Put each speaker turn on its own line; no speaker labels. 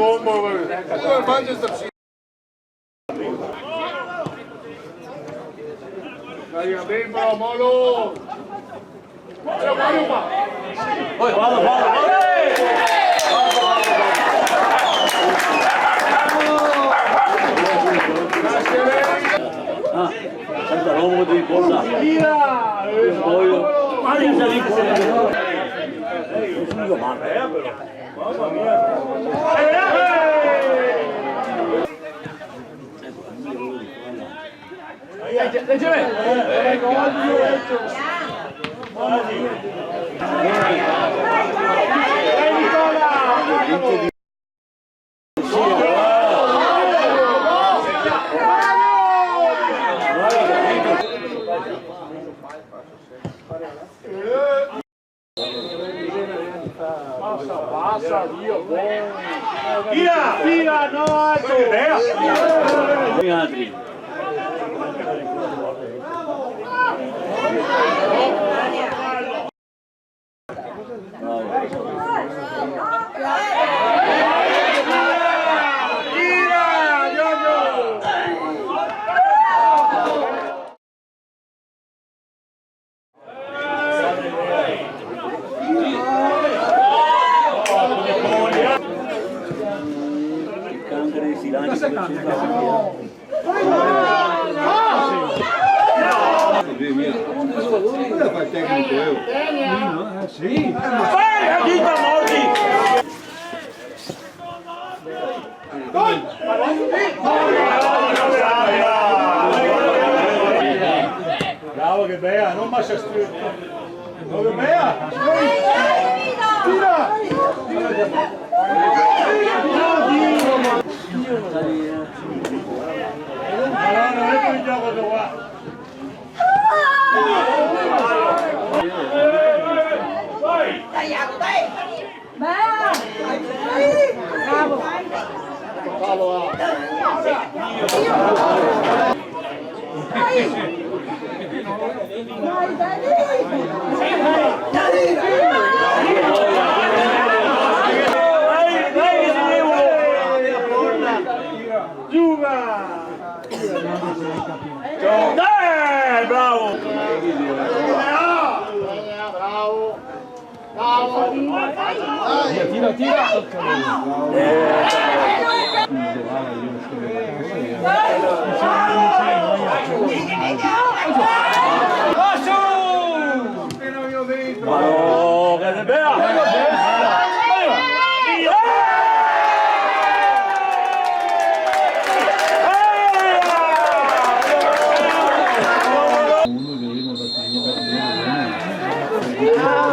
bomba. Il Manchester City. Dai, bimbo, molo.
Senza l'uomo di cosa? Ma io già dico. Mamma mia.
Passa, via, buono.
Via, no, alto.
Sì. Bravo che bea, non mi sei stretto. Dove bea? Tira! Non è il gioco qua. Bravo! Tira!
Oh, che bella!
Ah!